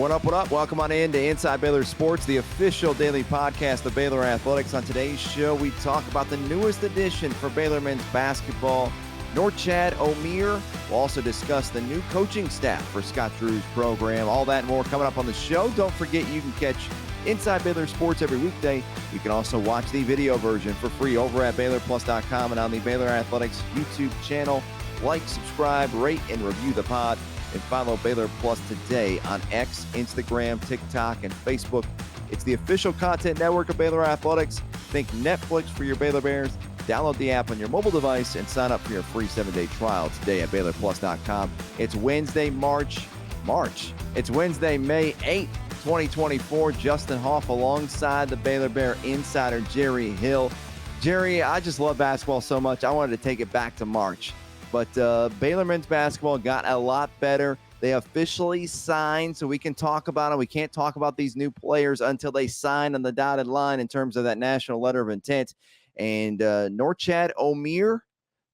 What up, what up? Welcome on in to Inside Baylor Sports, the official daily podcast of Baylor Athletics. On today's show, we talk about the newest addition for Baylor men's basketball, Norchad Omier. We'll also discuss the new coaching staff for Scott Drew's program. All that and more coming up on the show. Don't forget you can catch Inside Baylor Sports every weekday. You can also watch the video version for free over at BaylorPlus.com and on the Baylor Athletics YouTube channel. Like, subscribe, rate, and review the pod. And follow Baylor Plus today on X, Instagram, TikTok, and Facebook. It's the official content network of Baylor Athletics. Think Netflix for your Baylor Bears. Download the app on your mobile device and sign up for your free 7-day trial today at BaylorPlus.com. It's Wednesday, It's Wednesday, May 8th, 2024. Justin Hoff alongside the Baylor Bear insider, Jerry Hill. Jerry, I just love basketball so much. I wanted to take it back to March. But Baylor men's basketball got a lot better. They officially signed, so we can talk about it. We can't talk about these new players until they sign on the dotted line in terms of that national letter of intent. And Norchad Omier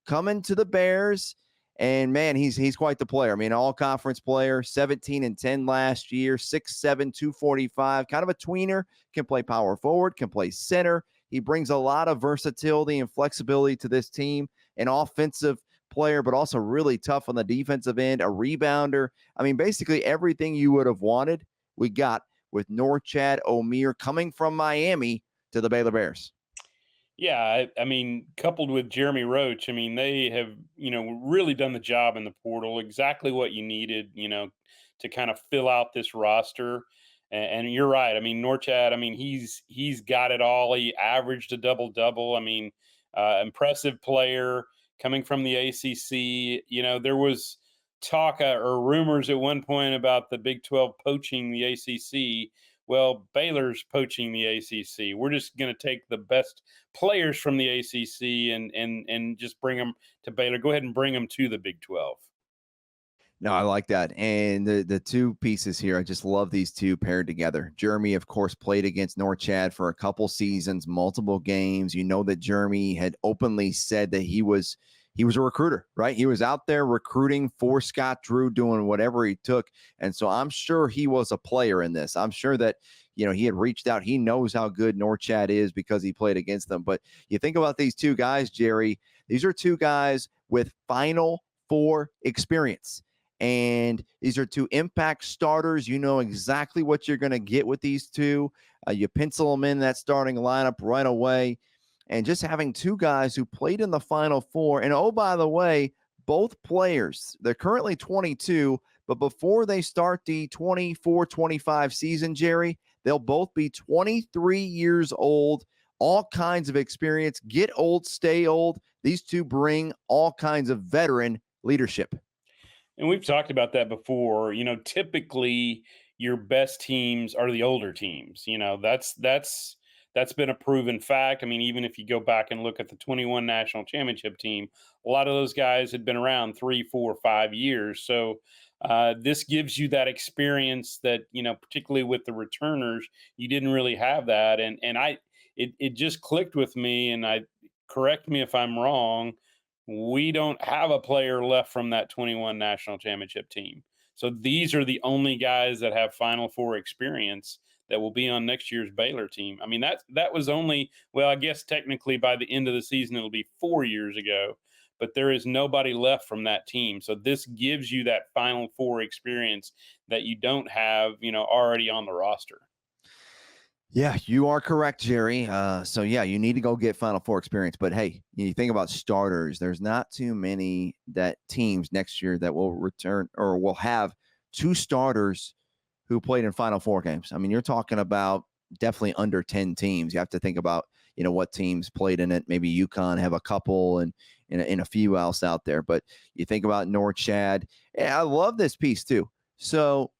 coming to the Bears. And, man, he's quite the player. I mean, all-conference player, 17-10 last year, 6'7", 245, kind of a tweener, can play power forward, can play center. He brings a lot of versatility and flexibility to this team, an offensive player, but also really tough on the defensive end, a rebounder. I mean, basically everything you would have wanted, we got with Norchad Omier coming from Miami to the Baylor Bears. Yeah, I mean, coupled with Jeremy Roach, I mean, they have, really done the job in the portal, exactly what you needed, to kind of fill out this roster. And you're right. I mean, Norchad, I mean, he's got it all. He averaged a double-double. I mean, impressive player coming from the ACC. There was talk or rumors at one point about the Big 12 poaching the ACC. Well, Baylor's poaching the ACC. We're just going to take the best players from the ACC and just bring them to Baylor. Go ahead and bring them to the Big 12. No, I like that. And the two pieces here, I just love these two paired together. Jeremy, of course, played against Norchad for a couple seasons, multiple games. You know that Jeremy had openly said that he was a recruiter, right? He was out there recruiting for Scott Drew, doing whatever he took. And so I'm sure he was a player in this. I'm sure that, he had reached out. He knows how good Norchad is because he played against them. But you think about these two guys, Jerry, these are two guys with Final Four experience. And these are two impact starters. You know exactly what you're going to get with these two. You pencil them in that starting lineup right away. And just having two guys who played in the Final Four. And, oh, by the way, both players, they're currently 22, but before they start the 24-25 season, Jerry, they'll both be 23 years old, all kinds of experience. Get old, stay old. These two bring all kinds of veteran leadership. And we've talked about that before. Typically your best teams are the older teams. That's been a proven fact. I mean, even if you go back and look at the 21 national championship team, a lot of those guys had been around 3, 4, 5 years. So this gives you that experience that, particularly with the returners, you didn't really have that. And it just clicked with me, and correct me if I'm wrong, we don't have a player left from that 21 national championship team. So these are the only guys that have Final Four experience that will be on next year's Baylor team. I mean, that was only, well, I guess technically by the end of the season, it'll be 4 years ago, but there is nobody left from that team. So this gives you that Final Four experience that you don't have, already on the roster. Yeah, you are correct, Jerry. So, yeah, you need to go get Final Four experience. But, hey, you think about starters. There's not too many teams next year that will return or will have two starters who played in Final Four games. I mean, you're talking about definitely under 10 teams. You have to think about, what teams played in it. Maybe UConn have a couple and a few else out there. But you think about Norchad. I love this piece, too. So,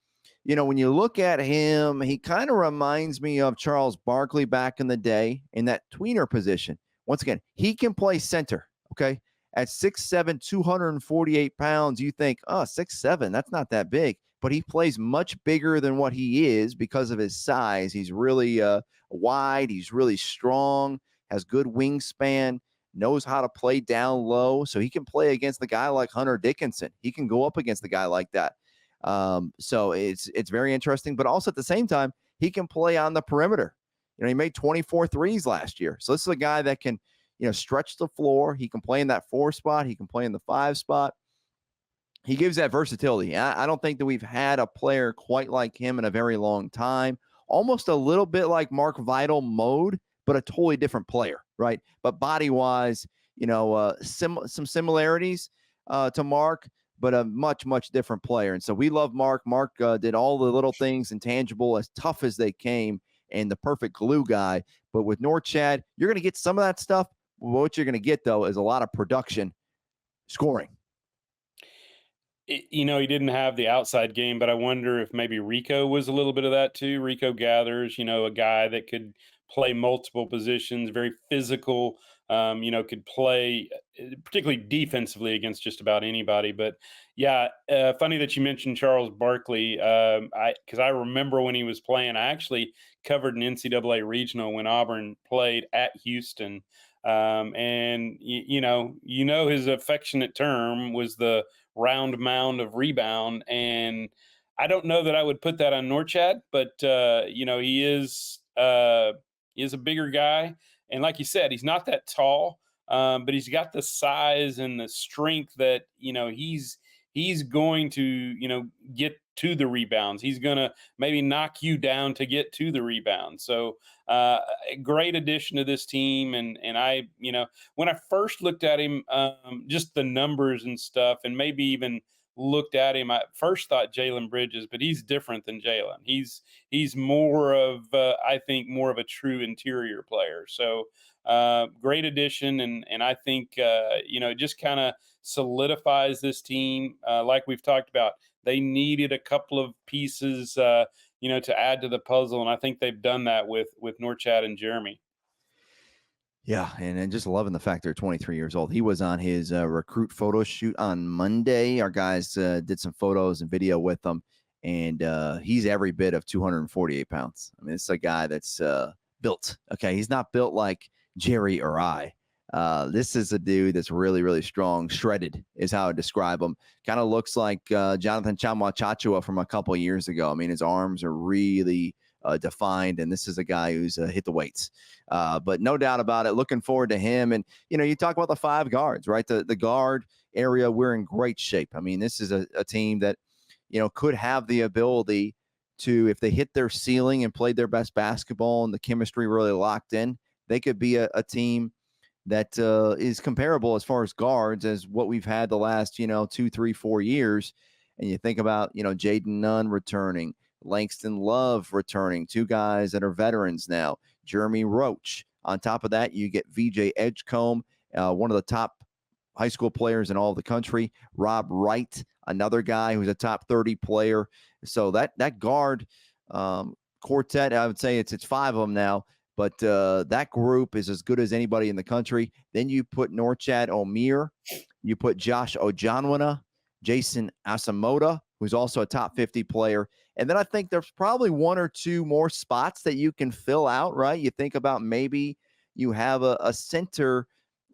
when you look at him, he kind of reminds me of Charles Barkley back in the day in that tweener position. Once again, he can play center, okay? At 6'7", 248 pounds, you think, 6'7", that's not that big. But he plays much bigger than what he is because of his size. He's really wide. He's really strong, has good wingspan, knows how to play down low. So he can play against the guy like Hunter Dickinson. He can go up against the guy like that. So it's very interesting, but also at the same time, he can play on the perimeter. He made 24 threes last year. So this is a guy that can, stretch the floor. He can play in that 4 spot. He can play in the 5 spot. He gives that versatility. I don't think that we've had a player quite like him in a very long time. Almost a little bit like Mark Vidal mode, but a totally different player, right? But body-wise, some similarities to Mark, but a much, much different player. And so we love Mark. Mark did all the little things intangible, as tough as they came, and the perfect glue guy. But with Norchad, you're going to get some of that stuff. What you're going to get, though, is a lot of production scoring. He didn't have the outside game, but I wonder if maybe Rico was a little bit of that too. Rico Gathers, a guy that could play multiple positions, very physical, could play particularly defensively against just about anybody. But yeah, funny that you mentioned Charles Barkley. Because I remember when he was playing, I actually covered an NCAA regional when Auburn played at Houston. And his affectionate term was the round mound of rebound. And I don't know that I would put that on Norchad, but he is a bigger guy, and like you said, he's not that tall, but he's got the size and the strength that he's going to get to the rebounds. He's going to maybe knock you down to get to the rebound. So a great addition to this team, and I when I first looked at him, just the numbers and stuff, and maybe even looked at him, I first thought Jalen Bridges, but he's different than Jalen. He's more of I think more of a true interior player. So great addition, and I think it just kind of solidifies this team. Like we've talked about, they needed a couple of pieces, to add to the puzzle, and I think they've done that with Norchad and Jeremy. Yeah, and just loving the fact they're 23 years old. He was on his recruit photo shoot on Monday. Our guys did some photos and video with him, and he's every bit of 248 pounds. I mean, it's a guy that's built. Okay, he's not built like Jerry or I. This is a dude that's really, really strong. Shredded is how I describe him. Kind of looks like Jonathan Chamwa Chachua from a couple of years ago. I mean, his arms are really defined, and this is a guy who's hit the weights. But no doubt about it, looking forward to him. And, you talk about the 5 guards, right? The guard area, we're in great shape. I mean, this is a team that, could have the ability to, if they hit their ceiling and played their best basketball and the chemistry really locked in, they could be a team that is comparable as far as guards as what we've had the last, 2, 3, 4 years. And you think about, Jaden Nunn returning, Langston Love returning, 2 guys that are veterans now, Jeremy Roach. On top of that, you get VJ Edgecombe, one of the top high school players in all of the country, Rob Wright, another guy who's a top 30 player. So that guard quartet, I would say it's 5 of them now. But that group is as good as anybody in the country. Then you put Norchad Omier. You put Josh Ojanwana, Jason Asamoah, who's also a top 50 player. And then I think there's probably 1 or 2 more spots that you can fill out, right? You think about maybe you have a center,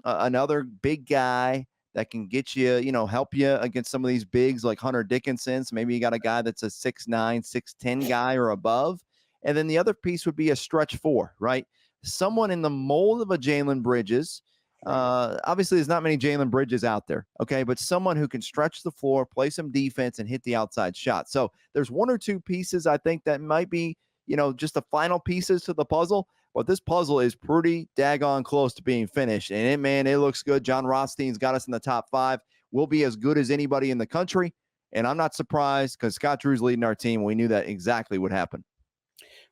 another big guy that can get you, help you against some of these bigs like Hunter Dickinson. So maybe you got a guy that's a 6'9", 6'10" guy or above. And then the other piece would be a stretch 4, right? Someone in the mold of a Jalen Bridges. Obviously, there's not many Jalen Bridges out there, okay? But someone who can stretch the floor, play some defense, and hit the outside shot. So there's 1 or 2 pieces I think that might be, just the final pieces to the puzzle. But this puzzle is pretty daggone close to being finished. And, it looks good. John Rothstein's got us in the top 5. We'll be as good as anybody in the country. And I'm not surprised because Scott Drew's leading our team. We knew that exactly would happen.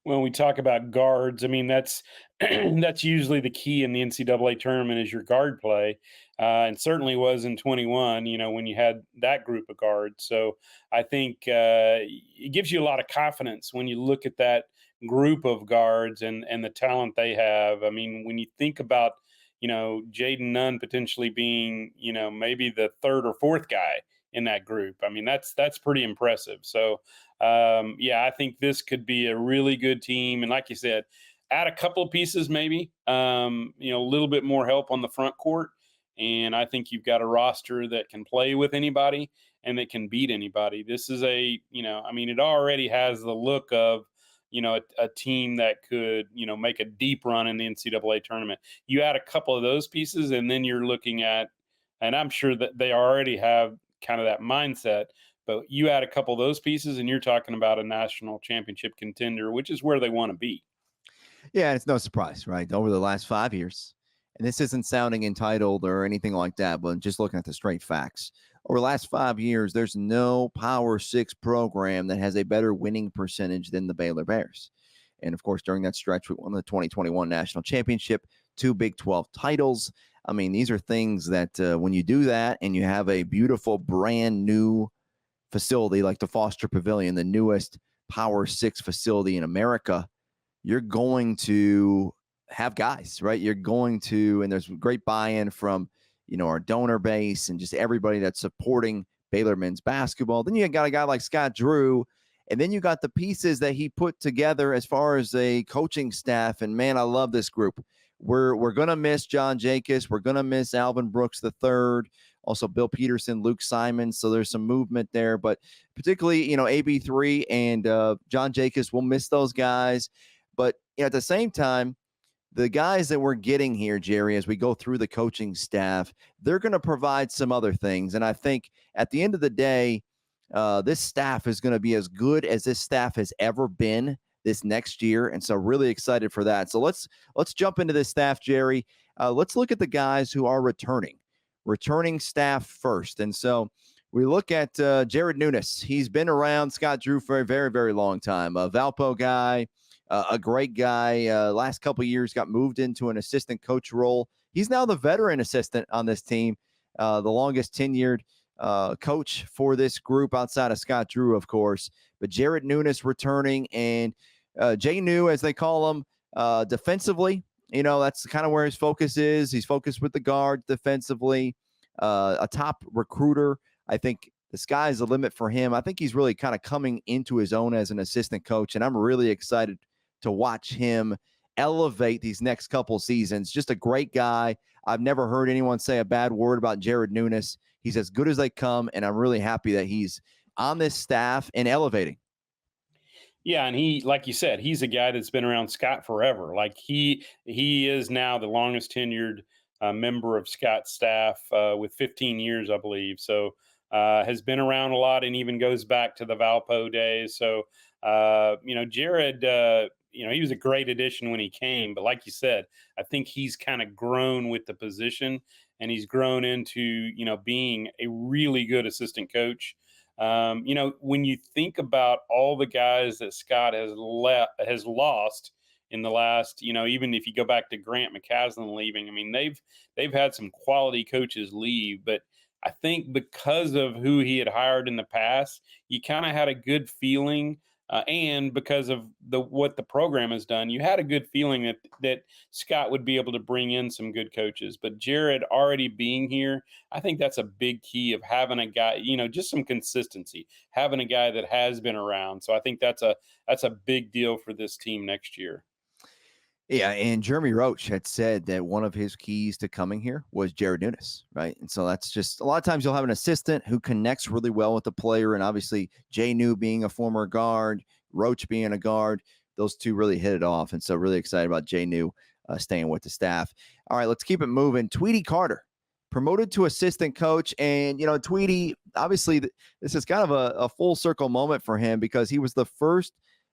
When we talk about guards, I mean, that's that's usually the key in the NCAA tournament is your guard play, and certainly was in 21. When you had that group of guards, so I think it gives you a lot of confidence when you look at that group of guards and the talent they have. I mean, when you think about Jaden Nunn potentially being maybe the 3rd or 4th guy in that group, I mean that's pretty impressive. So I think this could be a really good team. And like you said, add a couple of pieces, maybe, a little bit more help on the front court. And I think you've got a roster that can play with anybody. and that can beat anybody. This is it already has the look of, a team that could, make a deep run in the NCAA tournament. You add a couple of those pieces, and then you're looking at, and I'm sure that they already have kind of that mindset, but you add a couple of those pieces, and you're talking about a national championship contender, which is where they want to be. Yeah, it's no surprise, right? Over the last 5 years, and this isn't sounding entitled or anything like that, but just looking at the straight facts. Over the last 5 years, there's no Power Six program that has a better winning percentage than the Baylor Bears. And of course, during that stretch, we won the 2021 national championship, 2 Big 12 titles. I mean, these are things that when you do that and you have a beautiful brand new facility like the Foster Pavilion, the newest Power Six facility in America, you're going to have guys, right? You're going to, and there's great buy-in from, our donor base and just everybody that's supporting Baylor men's basketball. Then you got a guy like Scott Drew, and then you got the pieces that he put together as far as a coaching staff. And man, I love this group. We're gonna miss John Jacobs. We're gonna miss Alvin Brooks III. Also Bill Peterson, Luke Simons. So there's some movement there, but particularly AB3 and John Jacobs. We'll miss those guys. But at the same time, the guys that we're getting here, Jerry, as we go through the coaching staff, they're going to provide some other things. And I think at the end of the day, this staff is going to be as good as this staff has ever been this next year. And so really excited for that. So let's jump into this staff, Jerry. Let's look at the guys who are returning staff first. And so we look at Jared Nunes. He's been around Scott Drew for a very, very long time. A Valpo guy. A great guy. Last couple of years got moved into an assistant coach role. He's now the veteran assistant on this team, the longest tenured coach for this group outside of Scott Drew, of course. But Jared Nunes returning, and Jay New, as they call him, defensively. That's kind of where his focus is. He's focused with the guard defensively. A top recruiter. I think the sky's the limit for him. I think he's really kind of coming into his own as an assistant coach, and I'm really excited to watch him elevate these next couple seasons. Just a great guy. I've never heard anyone say a bad word about Jared Nunes. He's as good as they come, and I'm really happy that he's on this staff and elevating. Yeah, and he, like you said, he's a guy that's been around Scott forever. Like he is now the longest tenured member of Scott's staff with 15 years, I believe. So has been around a lot and even goes back to the Valpo days. So Jared, he was a great addition when he came, but like you said, I think he's kind of grown with the position, and he's grown into, being a really good assistant coach. When you think about all the guys that Scott has lost in the last, even if you go back to Grant McCaslin leaving, I mean, they've had some quality coaches leave, but I think because of who he had hired in the past, you kind of had a good feeling. And because of what the program has done, you had a good feeling that Scott would be able to bring in some good coaches. But Jared already being here, I think that's a big key of having a guy, just some consistency, having a guy that has been around. So I think that's a big deal for this team next year. Yeah, and Jeremy Roach had said that one of his keys to coming here was Jared Nunes, right? And so that's just a lot of times you'll have an assistant who connects really well with the player, and obviously Jay New being a former guard, Roach being a guard, those two really hit it off. And so really excited about Jay New staying with the staff. All right, let's keep it moving. Tweety Carter, promoted to assistant coach, and Tweety, obviously this is kind of a full circle moment for him because he was the first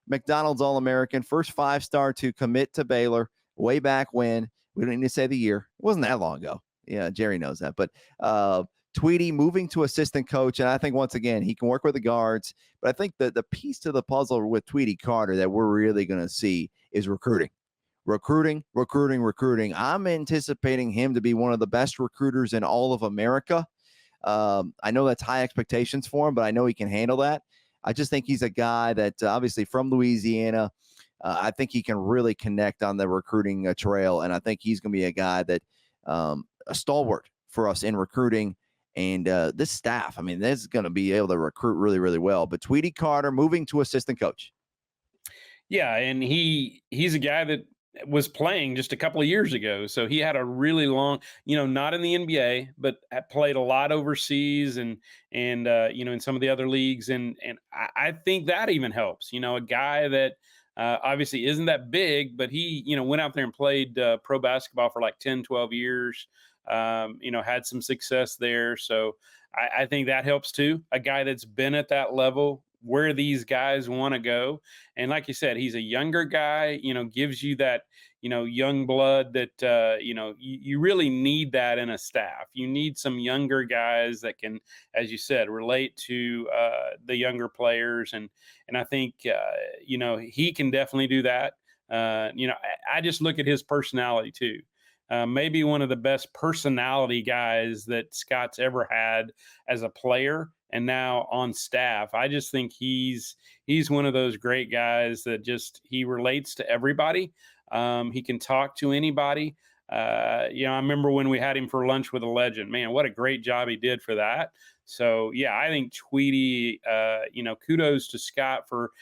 McDonald's All-American, first 5-star to commit to Baylor way back when. We don't need to say the year. It wasn't that long ago. Yeah, Jerry knows that. But Tweety moving to assistant coach, and I think once again he can work with the guards. But I think the piece to the puzzle with Tweety Carter that we're really going to see is recruiting. I'm anticipating him to be one of the best recruiters in all of America. I know that's high expectations for him, but I know he can handle that. I just think he's a guy that obviously from Louisiana. I think he can really connect on the recruiting trail, and I think he's going to be a guy that a stalwart for us in recruiting. And this staff, I mean, this is going to be able to recruit really, really well. But Tweety Carter moving to assistant coach. Yeah, and he's a guy that was playing just a couple of years ago. So he had a really long, not in the NBA, but had played a lot overseas and in some of the other leagues. And I think that even helps. A guy that obviously isn't that big, but he went out there and played pro basketball for like 10, 12 years. Had some success there. So I think that helps too. A guy that's been at that level where these guys want to go. And like you said, he's a younger guy, gives you that, young blood that, you really need that in a staff. You need some younger guys that can, as you said, relate to the younger players. And I think, he can definitely do that. I just look at his personality too. Maybe one of the best personality guys that Scott's ever had as a player and now on staff. I just think he's one of those great guys that just he relates to everybody. He can talk to anybody. I remember when we had him for lunch with a legend. Man, what a great job he did for that. So yeah, I think Tweety. Kudos to Scott for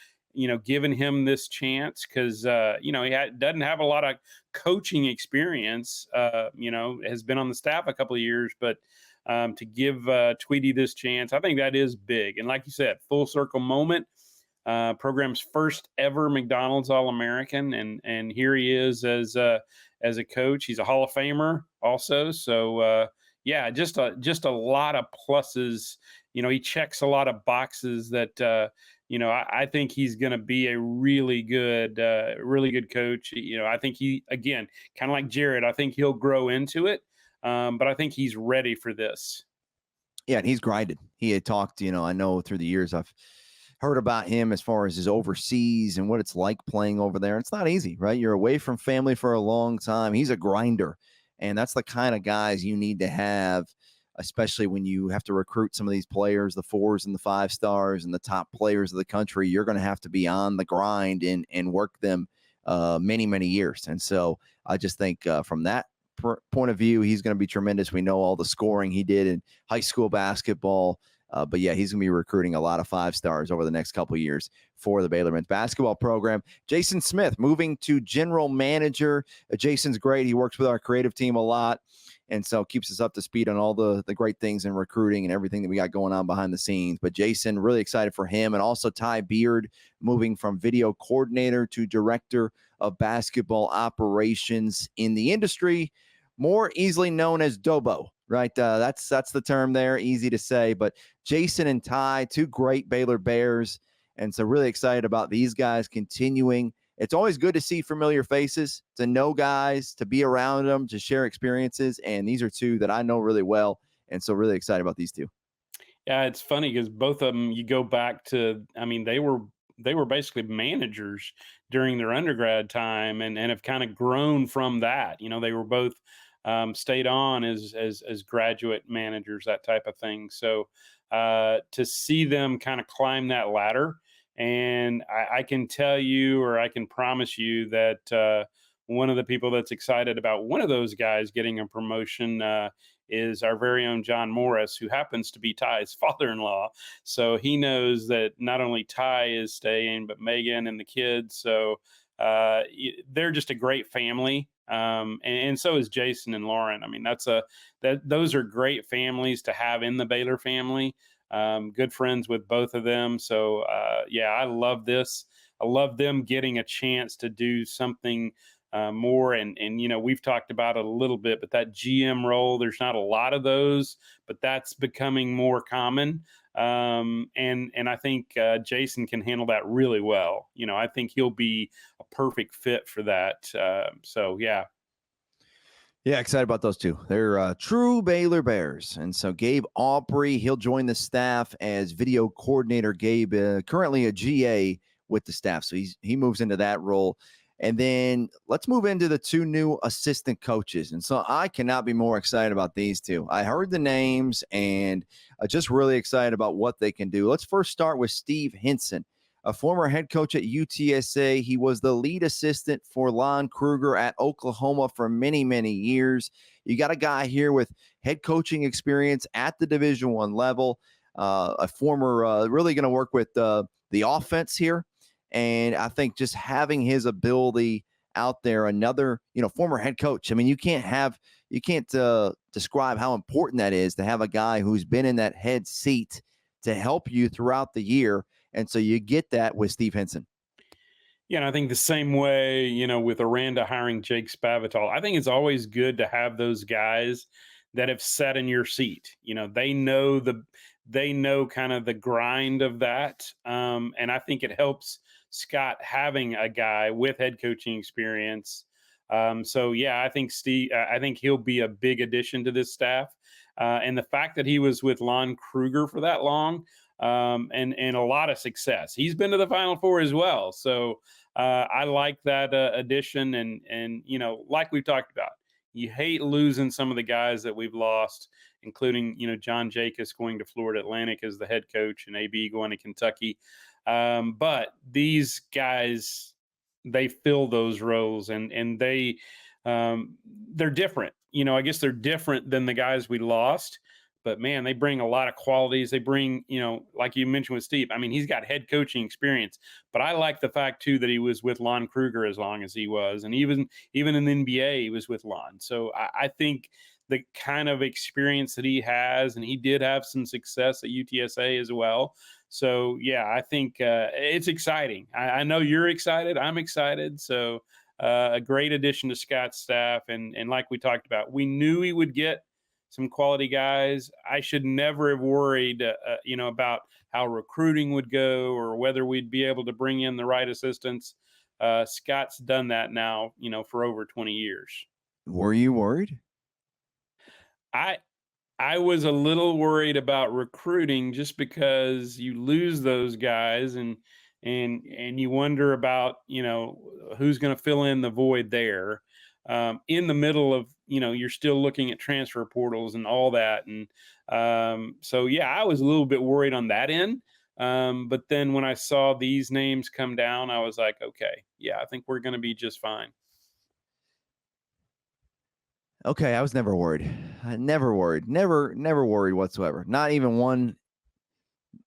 giving him this chance because he doesn't have a lot of coaching experience. Has been on the staff a couple of years, but to give Tweety this chance, I think that is big. And like you said, full circle moment. Program's first ever McDonald's All-American, and here he is as a coach. He's a Hall of Famer also. So yeah, just a lot of pluses. He checks a lot of boxes that I think he's going to be a really good coach. I think he, again, kind of like Jared, I think he'll grow into it. But I think he's ready for this. Yeah, and he's grinded. He had talked, I know through the years I've heard about him as far as his overseas and what it's like playing over there. It's not easy, right? You're away from family for a long time. He's a grinder, and that's the kind of guys you need to have, especially when you have to recruit some of these players, the 4s and the 5 stars and the top players of the country. You're going to have to be on the grind and work them many, many years. And so I just think from that point of view, he's going to be tremendous. We know all the scoring he did in high school basketball. But yeah, he's going to be recruiting a lot of 5 stars over the next couple of years for the Baylor men's basketball program. Jason Smith moving to general manager. Jason's great. He works with our creative team a lot, and so keeps us up to speed on all the great things in recruiting and everything that we got going on behind the scenes. But Jason, really excited for him. And also Ty Beard moving from video coordinator to director of basketball operations in the industry, more easily known as Dobo. Right. That's the term there. Easy to say. But Jason and Ty, 2 great Baylor Bears. And so really excited about these guys continuing. It's always good to see familiar faces, to know guys, to be around them, to share experiences. And these are 2 that I know really well. And so really excited about these 2. Yeah, it's funny because both of them, you go back to, they were basically managers during their undergrad time and have kind of grown from that. They were both stayed on as graduate managers, that type of thing. So to see them kind of climb that ladder, and I can tell you, or I can promise you that one of the people that's excited about one of those guys getting a promotion is our very own John Morris, who happens to be Ty's father-in-law. So he knows that not only Ty is staying, but Megan and the kids. So they're just a great family. And so is Jason and Lauren. Those are great families to have in the Baylor family. Good friends with both of them. So yeah, I love this. I love them getting a chance to do something more. And we've talked about it a little bit, but that GM role, there's not a lot of those, but that's becoming more common. And I think Jason can handle that really well. I think he'll be a perfect fit for that. So yeah. Yeah, excited about those 2. They're true Baylor Bears. And so Gabe Aubrey, he'll join the staff as video coordinator. Gabe, currently a GA with the staff. So he moves into that role. And then let's move into the 2 new assistant coaches. And so I cannot be more excited about these 2. I heard the names and just really excited about what they can do. Let's first start with Steve Henson, a former head coach at UTSA. He was the lead assistant for Lon Kruger at Oklahoma for many, many years. You got a guy here with head coaching experience at the Division I level, a former really going to work with the offense here. And I think just having his ability out there another, former head coach. I mean, you can't describe how important that is to have a guy who's been in that head seat to help you throughout the year. And so you get that with Steve Henson. Yeah, and I think the same way, with Aranda hiring Jake Spavital, I think it's always good to have those guys that have sat in your seat. They know kind of the grind of that, and I think it helps Scott having a guy with head coaching experience. So yeah, I think Steve. I think he'll be a big addition to this staff, and the fact that he was with Lon Kruger for that long, and a lot of success. He's been to the Final Four as well, so I like that addition, and like we talked about, you hate losing some of the guys that we've lost, including John Jacobs going to Florida Atlantic as the head coach, and AB going to Kentucky. But these guys, they fill those roles, and they're different. I guess they're different than the guys we lost. But man, they bring a lot of qualities. They bring, like you mentioned with Steve. I mean, he's got head coaching experience, but I like the fact too that he was with Lon Kruger as long as he was, and even in the NBA, he was with Lon. So I think the kind of experience that he has, and he did have some success at UTSA as well. So yeah, I think it's exciting. I know you're excited. I'm excited. So a great addition to Scott's staff, and like we talked about, we knew he would get some quality guys. I should never have worried, about how recruiting would go or whether we'd be able to bring in the right assistants. Scott's done that now, for over 20 years. Were you worried? I I was a little worried about recruiting just because you lose those guys, and you wonder about, who's going to fill in the void there, in the middle of, you're still looking at transfer portals and all that. And so yeah, I was a little bit worried on that end. But then when I saw these names come down, I was like, okay, yeah, I think we're going to be just fine. Okay, I was never worried. Never worried. Never worried whatsoever. Not even one.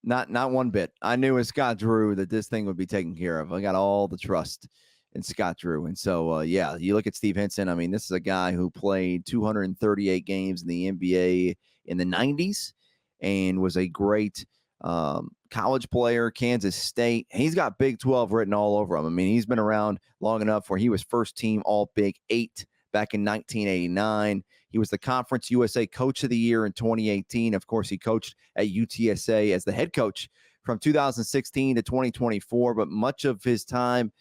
Not one bit. I knew with Scott Drew that this thing would be taken care of. I got all the trust in Scott Drew, and so yeah, you look at Steve Henson. I mean, this is a guy who played 238 games in the NBA in the 90s, and was a great college player, Kansas State. He's got Big 12 written all over him. I mean, he's been around long enough where he was first team All Big 8 back in 1989. He was the Conference USA Coach of the Year in 2018. Of course, he coached at UTSA as the head coach from 2016 to 2024, but much of his time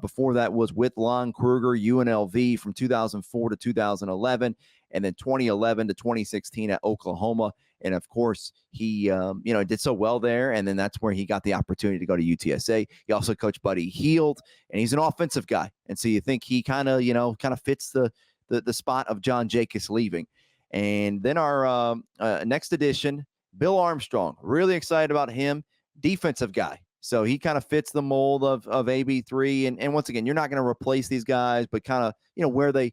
before that was with Lon Kruger, UNLV from 2004 to 2011, and then 2011 to 2016 at Oklahoma. And of course, he did so well there, and then that's where he got the opportunity to go to UTSA. He also coached Buddy Hield, and he's an offensive guy, and so you think he kind of fits the spot of John Jacobs leaving. And then our next addition, Bill Armstrong. Really excited about him. Defensive guy. So he kind of fits the mold of AB3. And once again, you're not going to replace these guys, but kind of, where they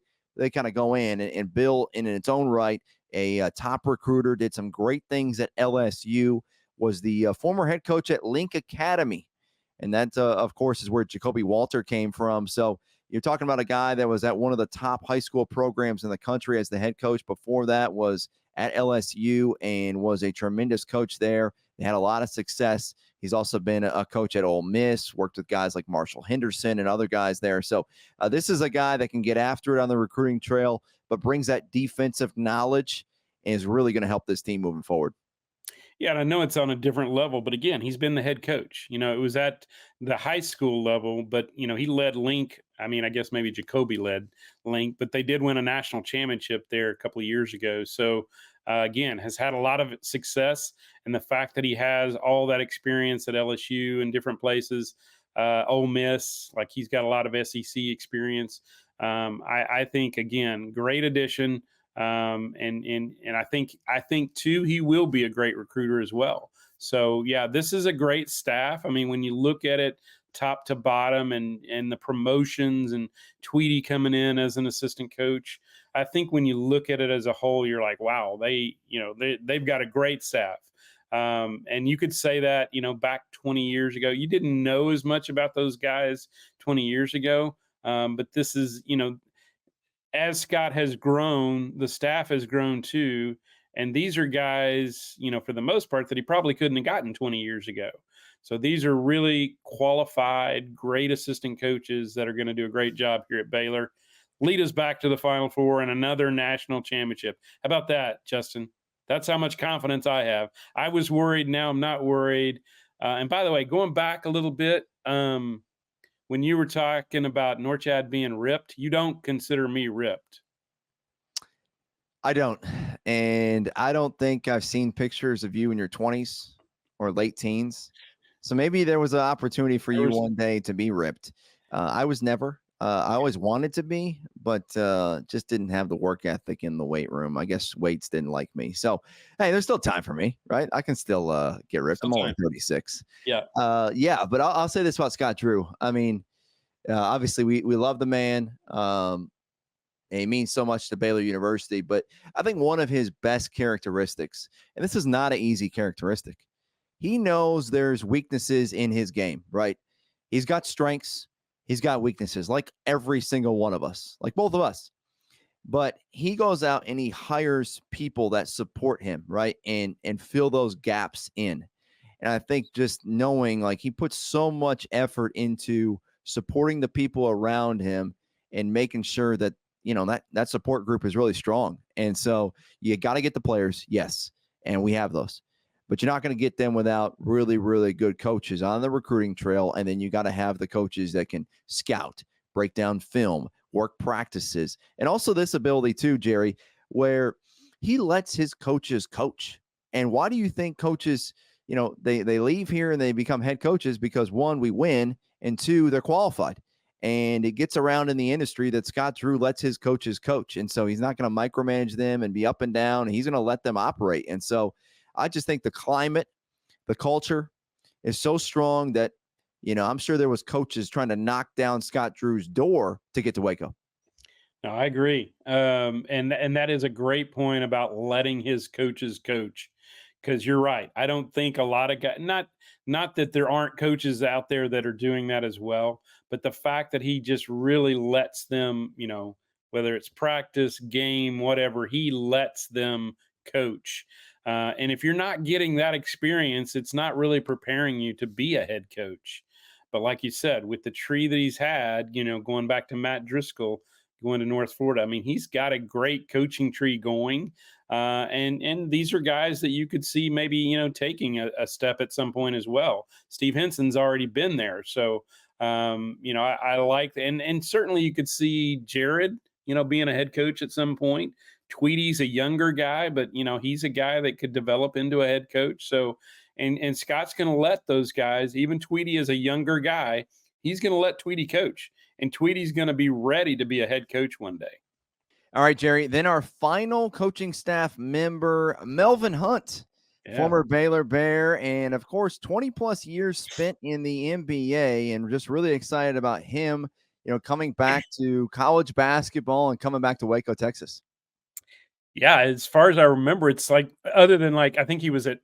kind of go in. And Bill, in its own right, a top recruiter, did some great things at LSU, was the former head coach at Link Academy. And that, of course, is where Jacoby Walter came from. So you're talking about a guy that was at one of the top high school programs in the country as the head coach. Before that was at LSU and was a tremendous coach there. They had a lot of success. He's also been a coach at Ole Miss, worked with guys like Marshall Henderson and other guys there. So this is a guy that can get after it on the recruiting trail, but brings that defensive knowledge and is really going to help this team moving forward. Yeah, and I know it's on a different level, but again, he's been the head coach. It was at the high school level, but he led Link. I mean, I guess maybe Jacoby led Link, but they did win a national championship there a couple of years ago. So again, has had a lot of success, and the fact that he has all that experience at LSU and different places, Ole Miss, like he's got a lot of SEC experience. I think again, great addition. And I think too, he will be a great recruiter as well. So yeah, this is a great staff. I mean, when you look at it top to bottom, and the promotions, and Tweedy coming in as an assistant coach, I think when you look at it as a whole, you're like, wow, they've got a great staff. And you could say that, back 20 years ago, you didn't know as much about those guys 20 years ago. But this is, as Scott has grown, the staff has grown too. And these are guys, for the most part, that he probably couldn't have gotten 20 years ago. So these are really qualified, great assistant coaches that are going to do a great job here at Baylor. Lead us back to the Final Four and another national championship. How about that, Justin? That's how much confidence I have. I was worried. Now I'm not worried. And by the way, going back a little bit, when you were talking about Norchad being ripped, you don't consider me ripped. I don't. And I don't think I've seen pictures of you in your 20s or late teens. So maybe there was an opportunity for you one day to be ripped. I was never. I always wanted to be, but just didn't have the work ethic in the weight room. I guess weights didn't like me. So, hey, there's still time for me, right? I can still get ripped. I'm only 36. Yeah. Yeah, but I'll say this about Scott Drew. I mean, obviously, we love the man. And he means so much to Baylor University. But I think one of his best characteristics, and this is not an easy characteristic, he knows there's weaknesses in his game, right? He's got strengths. He's got weaknesses, like every single one of us, like both of us. But he goes out and he hires people that support him, right? And fill those gaps in. And I think just knowing, like, he puts so much effort into supporting the people around him and making sure that, that support group is really strong. And so you got to get the players, yes, and we have those. But you're not going to get them without really, really good coaches on the recruiting trail. And then you got to have the coaches that can scout, break down film, work practices, and also this ability too, Jerry, where he lets his coaches coach. And why do you think coaches, they leave here and they become head coaches? Because one, we win, and two, they're qualified. And it gets around in the industry that Scott Drew lets his coaches coach. And so he's not going to micromanage them and be up and down. He's going to let them operate. And so I just think the climate, the culture is so strong that, I'm sure there was coaches trying to knock down Scott Drew's door to get to Waco. No, I agree. And that is a great point about letting his coaches coach. Because you're right. I don't think a lot of guys, not that there aren't coaches out there that are doing that as well, but the fact that he just really lets them, whether it's practice, game, whatever, he lets them coach. And if you're not getting that experience, it's not really preparing you to be a head coach. But like you said, with the tree that he's had, going back to Matt Driscoll, going to North Florida, I mean, he's got a great coaching tree going. And these are guys that you could see maybe, taking a step at some point as well. Steve Henson's already been there. So, I like, and certainly you could see Jared, being a head coach at some point. Tweety's a younger guy, but he's a guy that could develop into a head coach. So, and Scott's going to let those guys, even Tweety is a younger guy, he's going to let Tweety coach, and Tweety's going to be ready to be a head coach one day. All right, Jerry. Then our final coaching staff member, Melvin Hunt, former Baylor Bear, and of course, 20 plus years spent in the NBA, and just really excited about him, coming back to college basketball and coming back to Waco, Texas. Yeah, as far as I remember, it's like, other than, like, I think he was at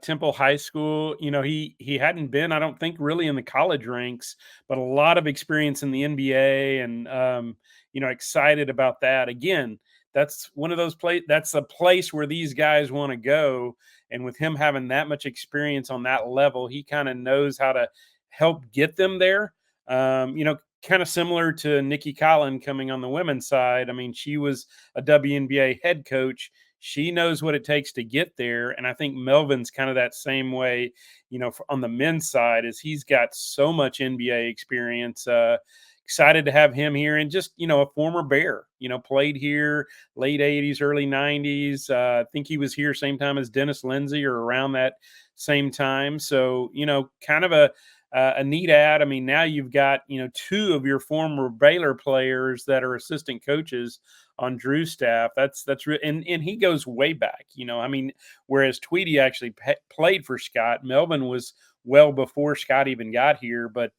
Temple High School. He hadn't been, I don't think, really in the college ranks, but a lot of experience in the NBA, and excited about that. Again, that's one of those that's a place where these guys want to go, and with him having that much experience on that level, he kind of knows how to help get them there. Kind of similar to Nikki Collin coming on the women's side. I mean, she was a WNBA head coach. She knows what it takes to get there. And I think Melvin's kind of that same way, on the men's side, is he's got so much NBA experience. Excited to have him here, and just, a former Bear, played here late 80s, early 90s. I think he was here same time as Dennis Lindsay, or around that same time. So, kind of a neat ad. I mean, now you've got, two of your former Baylor players that are assistant coaches on Drew's staff. That's real. And he goes way back, I mean, whereas Tweety actually played for Scott, Melvin was well before Scott even got here, but,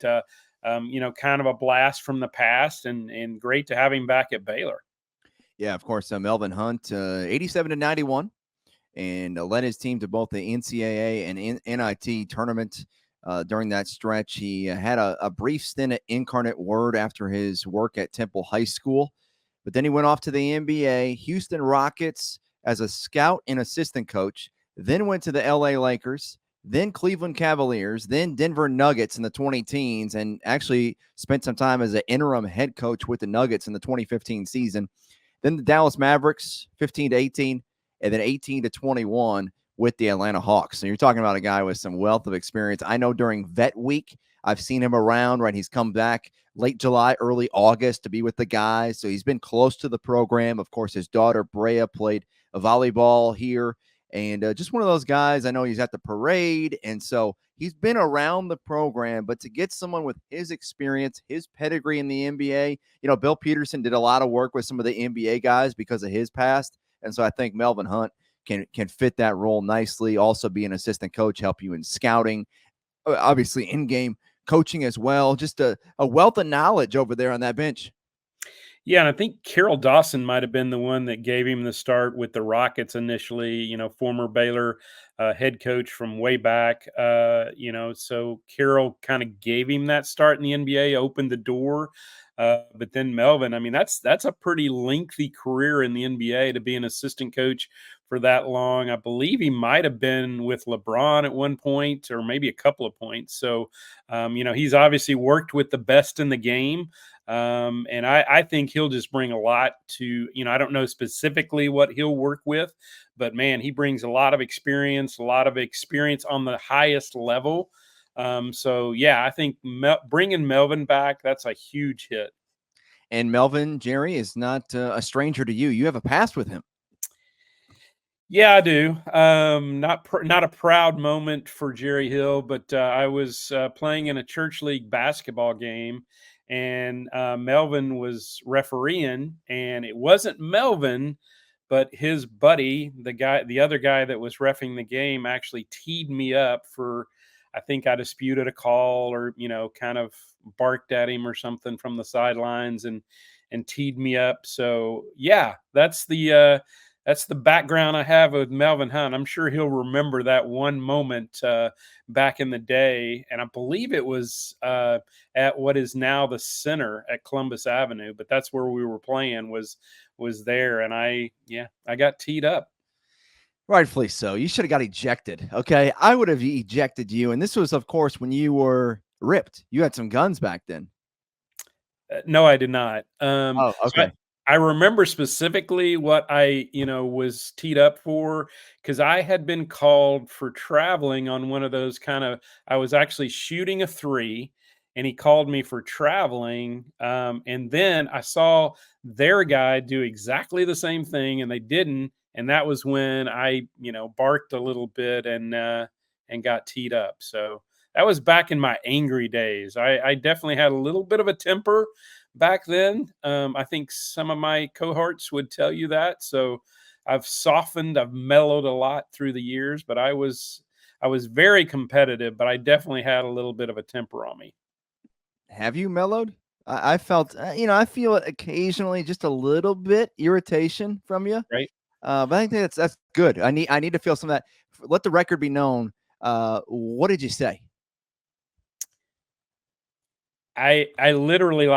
kind of a blast from the past, and great to have him back at Baylor. Yeah, of course. Melvin Hunt, 87 to 91, and led his team to both the NCAA and NIT tournament. during that stretch. He had a brief stint at Incarnate Word after his work at Temple High School, but then he went off to the NBA, Houston Rockets as a scout and assistant coach, then went to the LA Lakers, then Cleveland Cavaliers, then Denver Nuggets in the 20 teens, and actually spent some time as an interim head coach with the Nuggets in the 2015 season. Then the Dallas Mavericks, 15 to 18, and then 18 to 21 with the Atlanta Hawks. So you're talking about a guy with some wealth of experience. I know during Vet Week, I've seen him around, right? He's come back late July, early August to be with the guys. So he's been close to the program. Of course, his daughter, Brea, played a volleyball here. And just one of those guys. I know he's at the parade. And so he's been around the program. But to get someone with his experience, his pedigree in the NBA, Bill Peterson did a lot of work with some of the NBA guys because of his past. And so I think Melvin Hunt can fit that role nicely. Also be an assistant coach, help you in scouting, obviously in-game coaching as well. Just a wealth of knowledge over there on that bench. Yeah, and I think Carroll Dawson might have been the one that gave him the start with the Rockets initially, former Baylor head coach from way back. So Carroll kind of gave him that start in the NBA, opened the door. But then Melvin, I mean, that's a pretty lengthy career in the NBA to be an assistant coach for that long. I believe he might have been with LeBron at one point or maybe a couple of points. So, he's obviously worked with the best in the game. And I think he'll just bring a lot to, I don't know specifically what he'll work with, but man, he brings a lot of experience on the highest level. So yeah, I think bringing Melvin back, that's a huge hit. And Melvin, Jerry, is not a stranger to you. You have a past with him. Yeah, I do. Not a proud moment for Jerry Hill, but I was playing in a church league basketball game, and Melvin was refereeing, and it wasn't Melvin, but his buddy, the other guy that was reffing the game, actually teed me up for. I think I disputed a call, or kind of barked at him or something from the sidelines, and teed me up. So yeah, that's the background I have with Melvin Hunt. I'm sure he'll remember that one moment back in the day, and I believe it was at what is now the center at Columbus Avenue. But that's where we were playing. Was there, and I got teed up. Rightfully so. You should have got ejected. Okay, I would have ejected you, and this was, of course, when you were ripped. You had some guns back then. No, I did not. Oh, okay. I remember specifically what I, was teed up for, because I had been called for traveling on one of those I was actually shooting a 3, and he called me for traveling. And then I saw their guy do exactly the same thing, and they didn't. And that was when I, barked a little bit and got teed up. So that was back in my angry days. I definitely had a little bit of a temper back then. I think some of my cohorts would tell you that. So I've softened, I've mellowed a lot through the years, but I was very competitive, but I definitely had a little bit of a temper on me. Have you mellowed? I felt, I feel it occasionally, just a little bit irritation from you. Right. But I think that's good. I need to feel some of that. Let the record be known. What did you say? I literally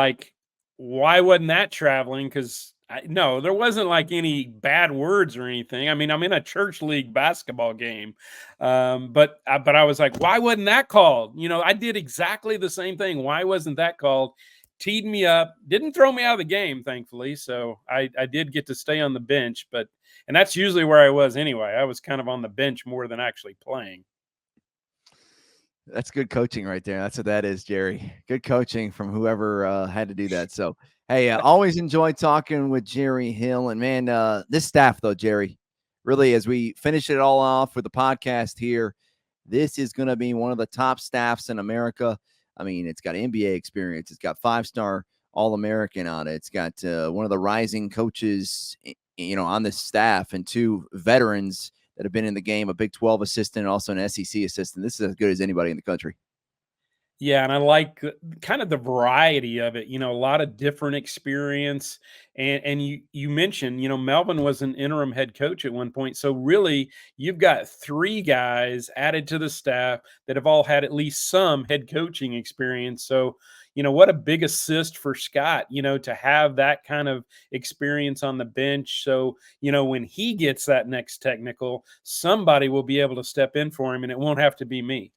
why wasn't that traveling? Because no, there wasn't any bad words or anything. I mean, I'm in a church league basketball game, but I was like, why wasn't that called? I did exactly the same thing. Why wasn't that called? Teed me up, didn't throw me out of the game, thankfully. So I did get to stay on the bench, and that's usually where I was anyway. I was kind of on the bench more than actually playing. That's good coaching right there. That's what that is, Jerry. Good coaching from whoever had to do that. So, hey, always enjoy talking with Jerry Hill. And, man, this staff, though, Jerry, really, as we finish it all off with the podcast here, this is going to be one of the top staffs in America. I mean, it's got NBA experience. It's got 5-star All-American on it. It's got one of the rising coaches, on this staff, and 2 veterans that have been in the game, a Big 12 assistant and also an SEC assistant. This is as good as anybody in the country. Yeah, and I like kind of the variety of it. A lot of different experience. And you mentioned, Melvin was an interim head coach at one point. So really, you've got three guys added to the staff that have all had at least some head coaching experience. So, what a big assist for Scott, to have that kind of experience on the bench. So, when he gets that next technical, somebody will be able to step in for him, and it won't have to be me.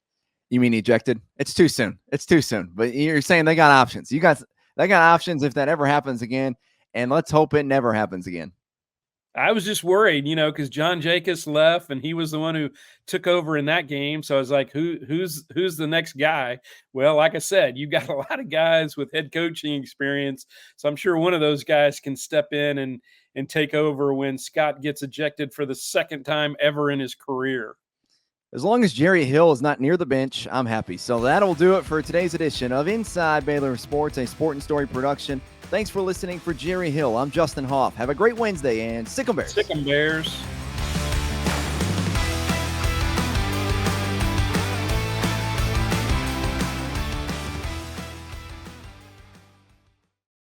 You mean ejected? It's too soon. It's too soon. But you're saying they got options. They got options if that ever happens again. And let's hope it never happens again. I was just worried, because John Jacobs left and he was the one who took over in that game. So I was like, who's the next guy? Well, like I said, you've got a lot of guys with head coaching experience. So I'm sure one of those guys can step in and take over when Scott gets ejected for the second time ever in his career. As long as Jerry Hill is not near the bench, I'm happy. So that'll do it for today's edition of Inside Baylor Sports, a Sport and Story production. Thanks for listening. For Jerry Hill, I'm Justin Hoff. Have a great Wednesday, and Sick 'em Bears. Sick 'em Bears.